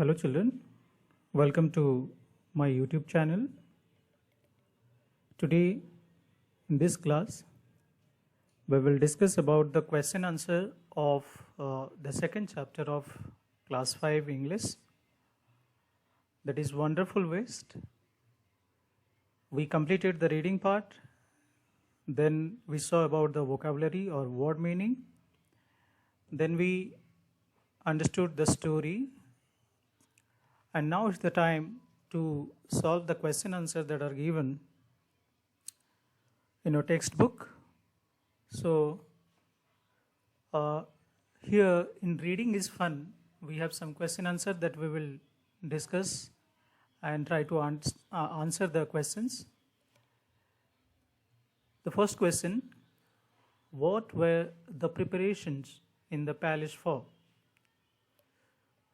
Hello children, welcome to my YouTube channel. Today in this class we will discuss about the question answer of the second chapter of class 5 English, that is Wonderful Waste. We completed the reading part, then we saw about the vocabulary or word meaning, then we understood the story, and now is the time to solve the question answers that are given in your textbook. So here in reading is fun. We have some question answer that we will discuss and try to answer the questions. The first question: what were the preparations in the palace for?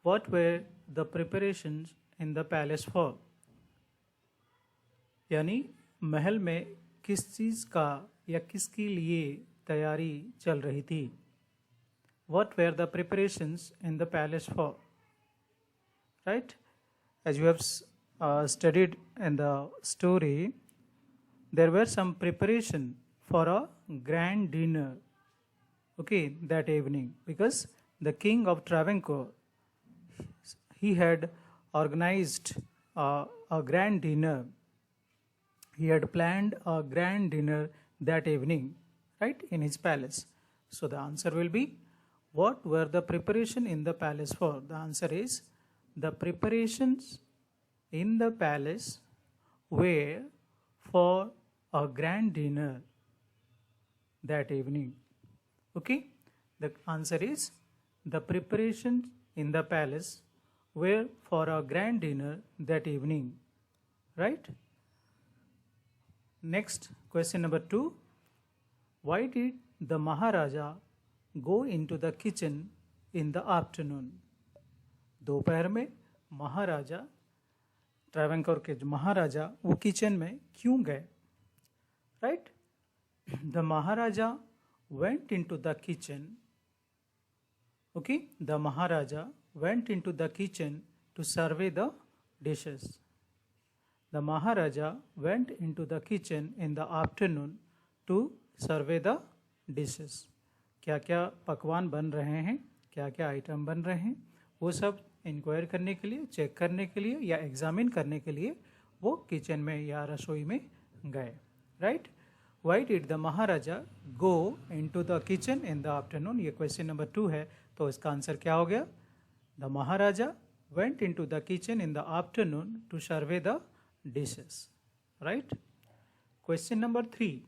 What were the preparations in the palace for? यानी महल में किस चीज़ का या किसके लिए तैयारी चल रही थी? What were the preparations in the palace for? Right? As you have studied in the story, there were some preparation for a grand dinner, okay, that evening, because the king of Travancore, he had organized a grand dinner. He had planned a grand dinner that evening, right, in his palace. So the answer will be, what were the preparation in the palace for? The answer is, the preparations in the palace were for a grand dinner that evening. Okay, the answer is, the preparations in the palace were for a grand dinner that evening, right? Next, question number 2. Why did the Maharaja go into the kitchen in the afternoon? दोपहर में महाराजा, ट्रैवेंकोर के जो महाराजा, वो kitchen में क्यों गए? Right? The Maharaja went into the kitchen. Okay, the Maharaja went into the kitchen to survey the dishes. The Maharaja went into the kitchen in the afternoon to survey the dishes. क्या क्या पकवान बन रहे हैं, क्या क्या item बन रहे हैं, वो सब इंक्वायर करने के लिए, चेक करने के लिए या एग्जामिन करने के लिए वो किचन में या रसोई में गए. Right? Why did the Maharaja go into the kitchen in the afternoon? ये क्वेश्चन नंबर 2 है, तो इसका आंसर क्या हो गया? The Maharaja went into the kitchen in the afternoon to survey the dishes. Right? Question number 3.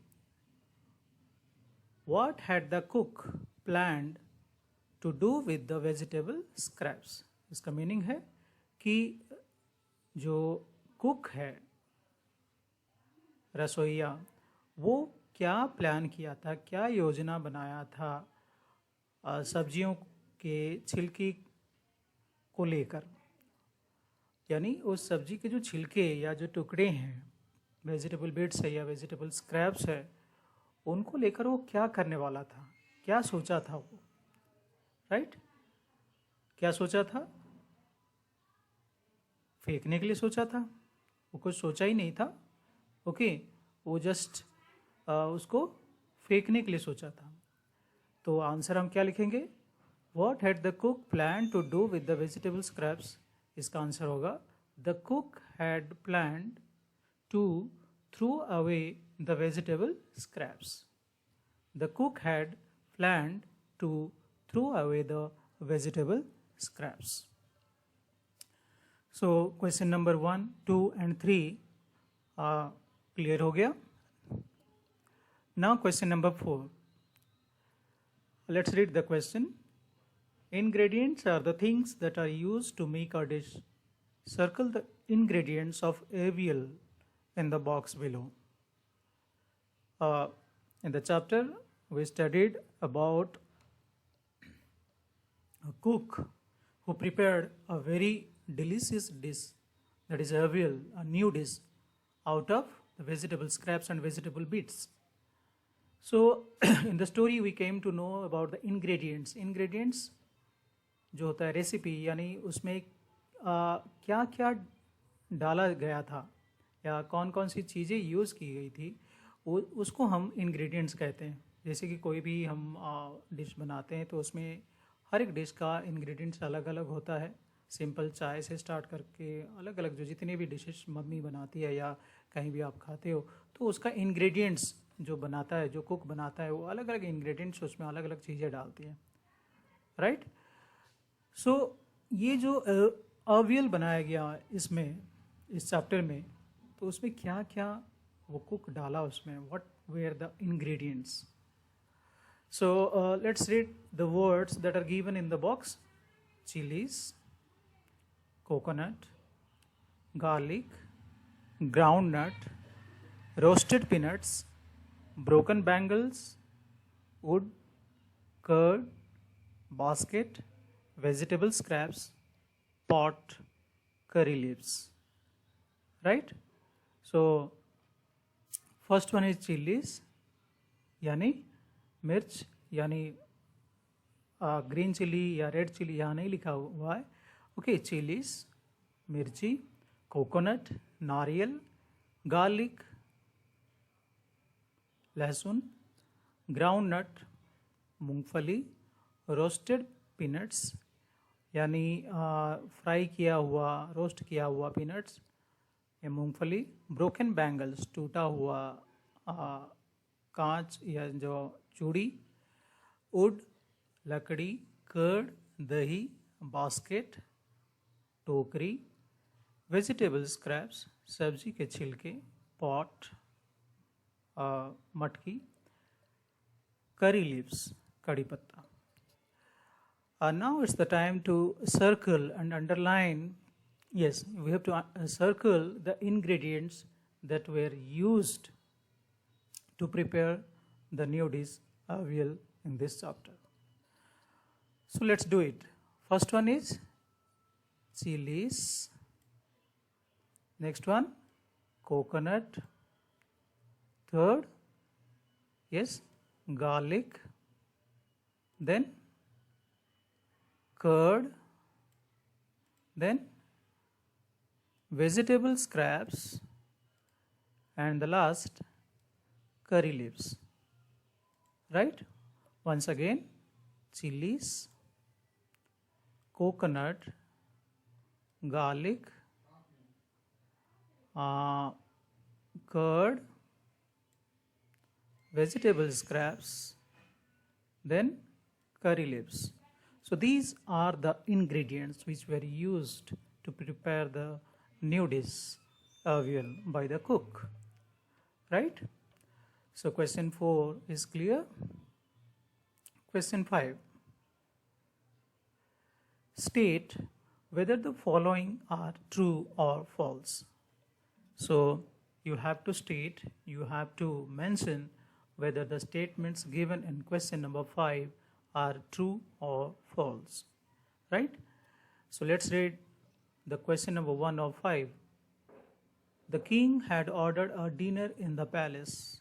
What had the cook planned to do with the vegetable scraps? इसका meaning है कि जो कुक है, रसोइया, वो क्या प्लान किया था, क्या योजना बनाया था सब्जियों के छिलके को लेकर. यानी उस सब्जी के जो छिलके या जो टुकड़े हैं, वेजिटेबल बिट्स है या वेजिटेबल स्क्रैप्स है, उनको लेकर वो क्या करने वाला था, क्या सोचा था वो. राइट? क्या सोचा था? फेंकने के लिए सोचा था? वो कुछ सोचा ही नहीं था. ओके, वो जस्ट उसको फेंकने के लिए सोचा था. तो आंसर हम क्या लिखेंगे? What had the cook planned to do with the vegetable scraps? इसका आंसर होगा, the cook had planned to throw away the vegetable scraps. The cook had planned to throw away the vegetable scraps. So question number 1, 2 and 3 clear हो गया. Now question number 4. Let's read the question. Ingredients are the things that are used to make a dish. Circle the ingredients of avial in the box below. In the chapter, we studied about a cook who prepared a very delicious dish, that is avial, a new dish, out of the vegetable scraps and vegetable bits. So in the story we came to know about the ingredients. Ingredients जो होता है recipe, यानी उसमें क्या क्या डाला गया था या कौन कौन सी चीज़ें यूज़ की गई थी, उसको हम इंग्रेडिएंट्स कहते हैं। जैसे कि कोई भी हम डिश बनाते हैं तो उसमें हर एक डिश का इंग्रेडिएंट्स अलग अलग होता है। सिंपल चाय से स्टार्ट करके अलग अलग जो जितनी भी डिशेस मम्मी बनाती है या कहीं भी आप खाते हो, तो उसका इंग्रेडिएंट्स जो बनाता है, जो कुक बनाता है, वो अलग अलग इंग्रेडिएंट्स उसमें अलग अलग चीज़ें डालती है, राइट। सो ये जो अवियल बनाया गया इसमें, इस चैप्टर में, तो उसमें क्या क्या वो कुक डाला उसमें, what were the ingredients. So let's read the words that are given in the box: chilies, coconut, garlic, groundnut, roasted peanuts, broken bangles, wood, curd, basket, vegetable scraps, pot, curry leaves. Right? So first one is chilies, यानी मिर्च, यानी green chilli या red chilli यहाँ नहीं लिखा हुआ है। Okay, chillies मिर्ची, कोकोनट नारियल, गार्लिक लहसुन, ग्राउंड नट मूंगफली, रोस्टेड पीनट्स यानी फ्राई किया हुआ, रोस्ट किया हुआ पीनट्स या मूंगफली, ब्रोकन बैंगल्स टूटा हुआ कांच या जो चूड़ी, वुड लकड़ी, कर्ड दही, बास्केट टोकरी, वेजिटेबल स्क्रैप्स सब्जी के छिलके, पॉट मटकी, करी लीव्स कड़ी पत्ता. Now it's the time to circle and underline. Yes, we have to circle the ingredients that were used to prepare the new dish avial in this chapter. So let's do it. First one is chilies. Next one, coconut. Third, yes, garlic. Then curd. Then vegetable scraps. And the last, curry leaves. Right? Once again, chilies, coconut, garlic, curd, vegetable scraps, then curry leaves. So these are the ingredients which were used to prepare the new dish avial by the cook. Right? So question 4 is clear. Question 5. State whether the following are true or false. So you have to state, you have to mention whether the statements given in question number 5 are true or false. Right? So let's read the question number 1 of 5. The king had ordered a dinner in the palace.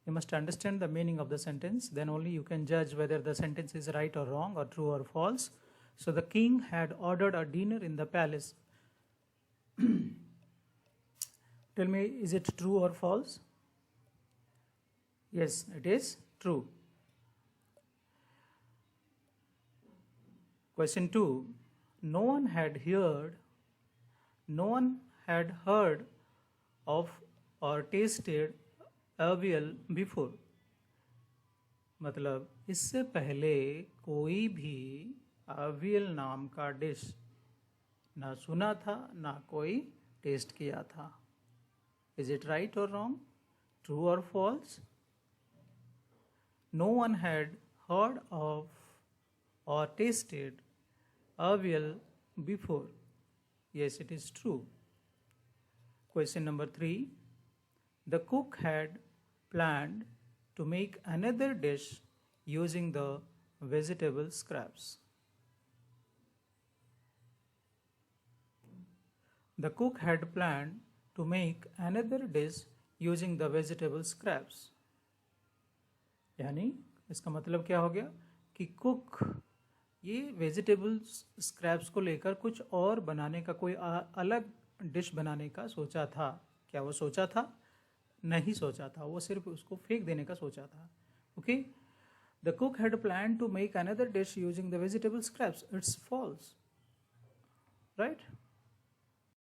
You must understand the meaning of the sentence, then only you can judge whether the sentence is right or wrong or true or false. So the king had ordered a dinner in the palace. Tell me, is it true or false? Yes, it is true. Question 2. No one had heard of or tasted avial before. मतलब इससे पहले कोई भी avial नाम का dish ना सुना था, ना कोई टेस्ट किया था. Is it right or wrong? True or false? No one had heard of or tasted avial before. Yes, it is true. Question number 3. The cook had planned to make another dish using the vegetable scraps. The cook had planned to make another dish using the vegetable scraps. यानी इसका मतलब क्या हो गया कि cook ये vegetables scraps को लेकर कुछ और बनाने का, कोई अलग डिश बनाने का सोचा था। क्या वो सोचा था? नहीं सोचा था, वो सिर्फ उसको फेंक देने का सोचा था। Okay, the cook had plan to make another dish using the vegetable scraps, it's false, right.